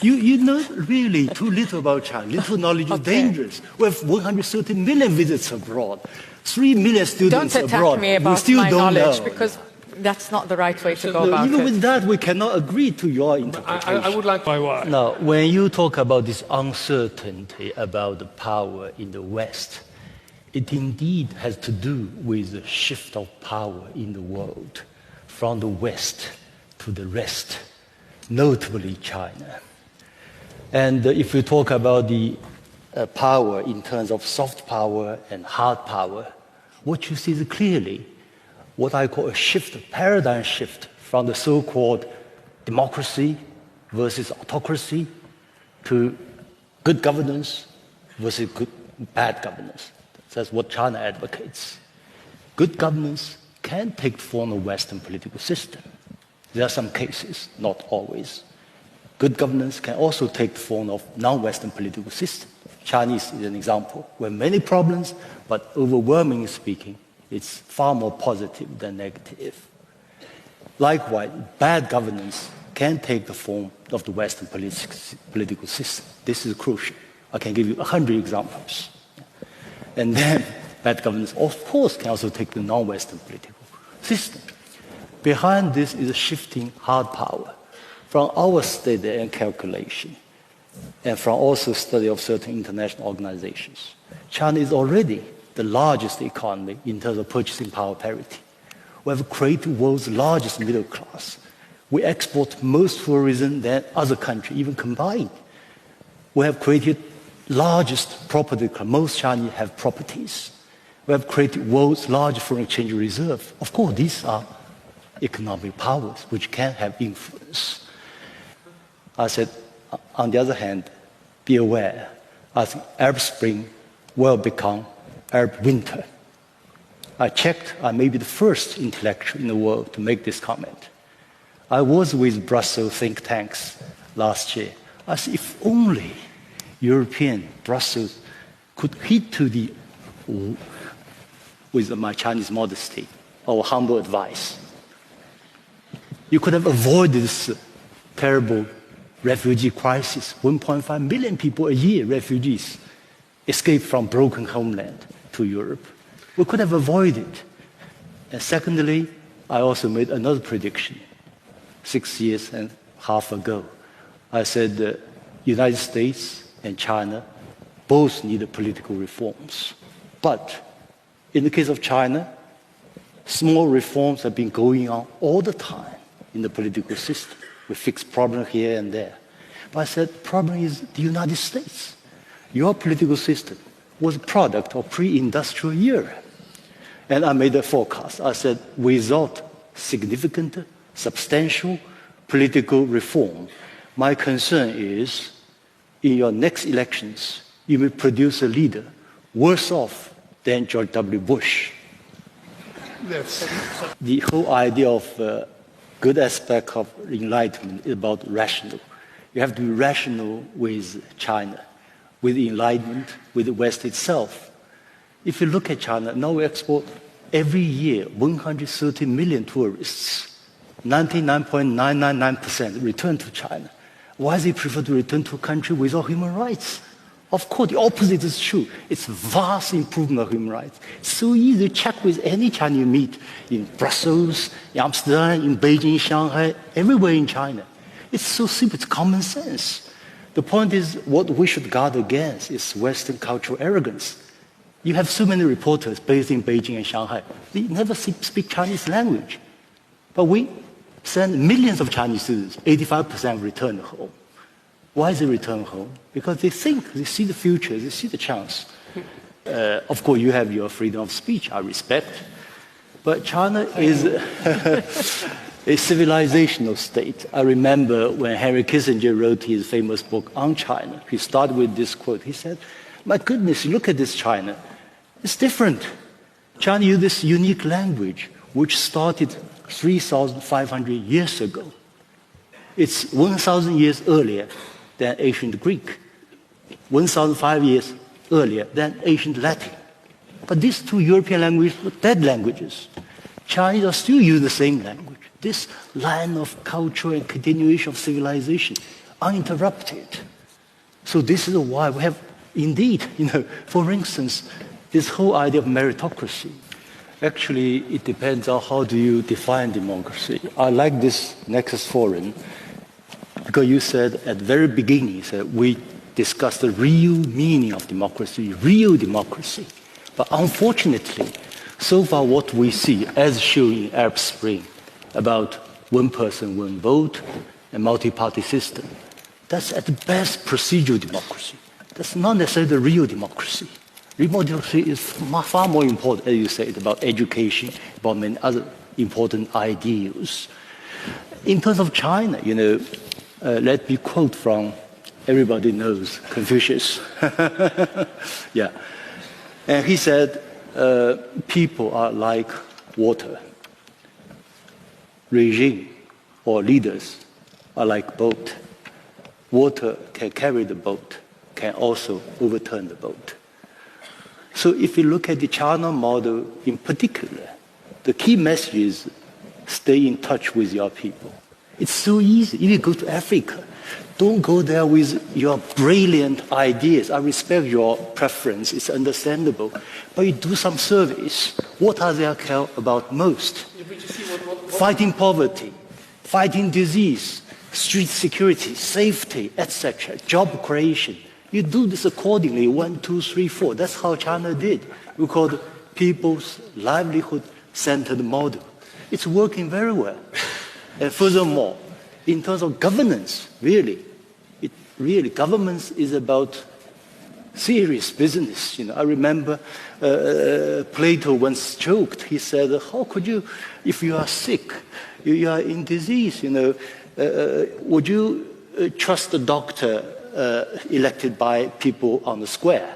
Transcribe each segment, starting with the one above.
You know really too little about China. Little knowledge is dangerous. We have 130 million visits abroad, 3 million students abroad. Don't attack me about still my don't knowledge, know. because that's not the right way to go about Even it. with that, we cannot agree to your interpretation. I would like to know why. Now, when you talk about this uncertainty about the power in the West, it indeed has to do with the shift of power in the world from the West to the rest, notably China. And if you talk about the power in terms of soft power and hard power, what you see is clearly what I call a shift, a paradigm shift from the so-called democracy versus autocracy to good governance versus bad governance. That's what China advocates. Good governance can take the form of Western political system. There are some cases, not always. Good governance can also take the form of non-Western political system. Chinese is an example. We have many problems, but overwhelmingly speaking, it's far more positive than negative. Likewise, bad governance can take the form of the Western political system. This is crucial. I can give you 100 examples. And then bad governance, of course, can also take the non-Western political system. Behind this is a shifting hard power. From our study and calculation, and from also study of certain international organizations, China is already the largest economy in terms of purchasing power parity. We have created the world's largest middle class. We export most tourism than other countries, even combined. We have created largest property, most Chinese have properties. We have created world's largest foreign exchange reserve. Of course, these are economic powers which can have influence. I said, on the other hand, be aware, I think Arab Spring will become Arab Winter. I checked, I may be the first intellectual in the world to make this comment. I was with Brussels think tanks last year. I said, if only European Brussels could heed to the, with my Chinese modesty, or humble advice, you could have avoided this terrible refugee crisis. 1.5 million people a year, refugees, escape from broken homeland to Europe. We could have avoided. And secondly, I also made another prediction 6 years and a half ago. I said the United States and China both needed political reforms. But in the case of China, small reforms have been going on all the time in the political system. We fix problems here and there. But I said, the problem is the United States. Your political system was a product of pre-industrial era. And I made a forecast. I said, without significant, substantial political reform, my concern is, in your next elections, you may produce a leader worse off than George W. Bush. Yes. The whole idea of good aspect of enlightenment is about rational. You have to be rational with China, with enlightenment, with the West itself. If you look at China, now we export every year 130 million tourists. 99.999% return to China. Why do they prefer to return to a country without human rights? Of course, the opposite is true. It's vast improvement of human rights. It's so easy to check with any Chinese you meet in Brussels, in Amsterdam, in Beijing, Shanghai, everywhere in China. It's so simple, it's common sense. The point is, what we should guard against is Western cultural arrogance. You have so many reporters based in Beijing and Shanghai. They never speak Chinese language. But we send millions of Chinese students, 85% return home. Why they return home? Because they think, they see the future, they see the chance. Of course, you have your freedom of speech, I respect. But China is a civilizational state. I remember when Henry Kissinger wrote his famous book on China, he started with this quote. He said, my goodness, look at this China. It's different. China uses this unique language, which started 3,500 years ago. It's 1,000 years earlier than ancient Greek, 1,005 years earlier than ancient Latin. But these two European languages were dead languages. Chinese are still using the same language. This line of culture and continuation of civilization uninterrupted. So this is why we have, indeed, for instance, this whole idea of meritocracy. Actually, it depends on how do you define democracy. I like this Nexus Forum because you said at the very beginning, you said we discussed the real meaning of democracy, real democracy. But unfortunately, so far what we see, as shown in Arab Spring, about one person, one vote, a multi-party system, that's at best procedural democracy. That's not necessarily the real democracy. Real democracy is far more important, as you said, about education, about many other important ideals. In terms of China, let me quote from, everybody knows, Confucius. Yeah. And he said, people are like water. Regime or leaders are like boat. Water can carry the boat, can also overturn the boat. So if you look at the China model in particular, the key message is stay in touch with your people. It's so easy. If you go to Africa, don't go there with your brilliant ideas. I respect your preference. It's understandable. But you do some surveys. What are they care about most? Fighting poverty, fighting disease, street security, safety, etc., job creation. You do this accordingly, 1, 2, 3, 4. That's how China did. We call it people's livelihood-centered model. It's working very well. And furthermore, in terms of governance, really, governance is about serious business. I remember Plato once joked. He said, "How could you, if you are sick, you are in disease, would you trust the doctor elected by people on the square,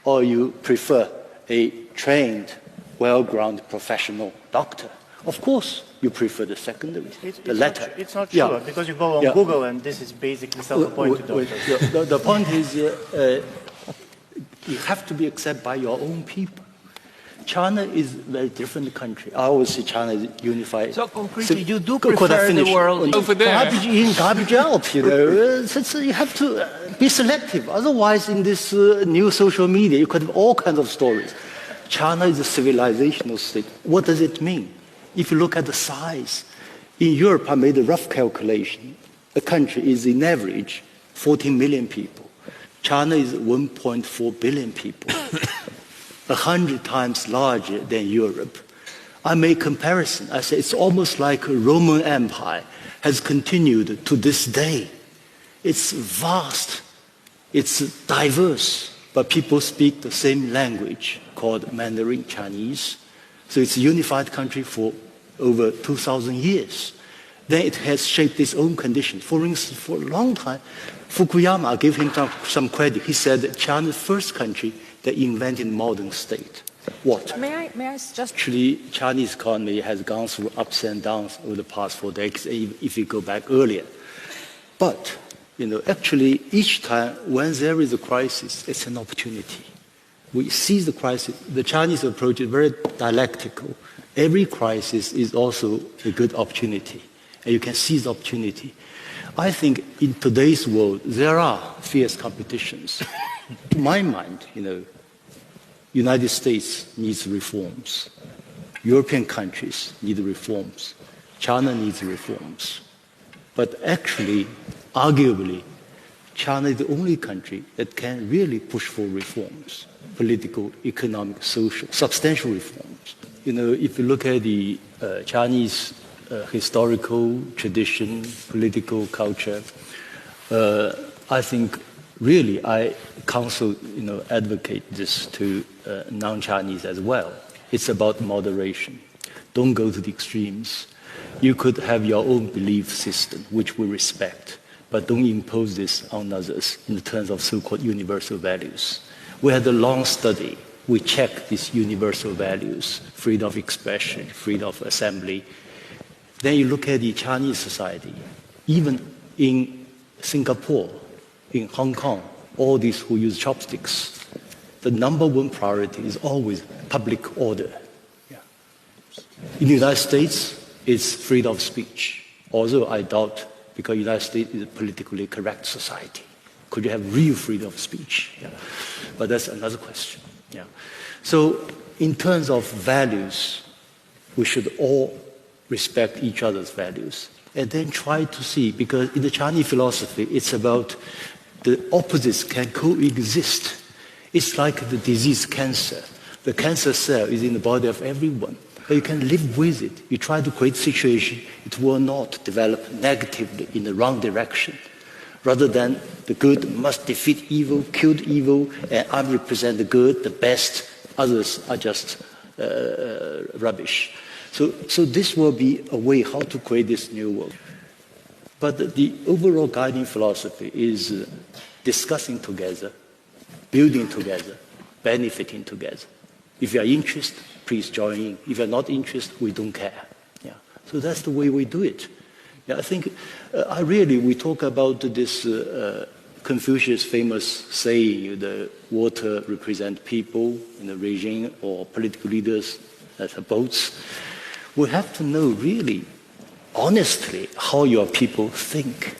or you prefer a trained, well-grounded professional doctor?" Of course, you prefer the secondary, the latter. It's not true, because you go on Google and this is basically self-appointed doctors. The point is, you have to be accepted by your own people. China is a very different country. I always say China is unified. So concretely, you do Could I prefer the finish? world over there. Garbage in, garbage out, So you have to be selective. Otherwise, in this new social media, you could have all kinds of stories. China is a civilizational state. What does it mean? If you look at the size, in Europe, I made a rough calculation. The country is, in average, 14 million people. China is 1.4 billion people, 100 times larger than Europe. I make comparison. I say it's almost like a Roman Empire has continued to this day. It's vast, it's diverse, but people speak the same language called Mandarin Chinese. So it's a unified country for over 2,000 years. Then it has shaped its own conditions. For instance, for a long time, Fukuyama, I give him some credit. He said that China is the first country that invented modern state. What? May I just... Actually, Chinese economy has gone through ups and downs over the past 4 decades, if you go back earlier. But, actually, each time when there is a crisis, it's an opportunity. We seize the crisis. The Chinese approach is very dialectical. Every crisis is also a good opportunity, and you can seize the opportunity. I think in today's world, there are fierce competitions. To my mind, United States needs reforms. European countries need reforms. China needs reforms. But actually, arguably, China is the only country that can really push for reforms, political, economic, social, substantial reforms. If you look at the Chinese historical tradition, political culture, I think really I counsel, advocate this to non-Chinese as well. It's about moderation. Don't go to the extremes. You could have your own belief system, which we respect, but don't impose this on others in terms of so-called universal values. We had a long study. We checked these universal values, freedom of expression, freedom of assembly. Then you look at the Chinese society, even in Singapore, in Hong Kong, all these who use chopsticks, the number one priority is always public order. In the United States, it's freedom of speech, although I doubt because the United States is a politically correct society. Could you have real freedom of speech? Yeah. But that's another question. Yeah. So in terms of values, we should all respect each other's values and then try to see, because in the Chinese philosophy, it's about the opposites can coexist. It's like the disease cancer. The cancer cell is in the body of everyone, but you can live with it. You try to create a situation, it will not develop negatively in the wrong direction. Rather than the good must defeat evil, kill evil, and I represent the good, the best, others are just rubbish. So this will be a way how to create this new world. But the overall guiding philosophy is discussing together, building together, benefiting together. If you are interested, please join in. If you're not interested, we don't care. Yeah. So that's the way we do it. Yeah, I think we talk about this Confucius' famous saying, the water represents people in the regime or political leaders as boats. We have to know really, honestly, how your people think,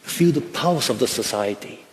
feel the pulse of the society.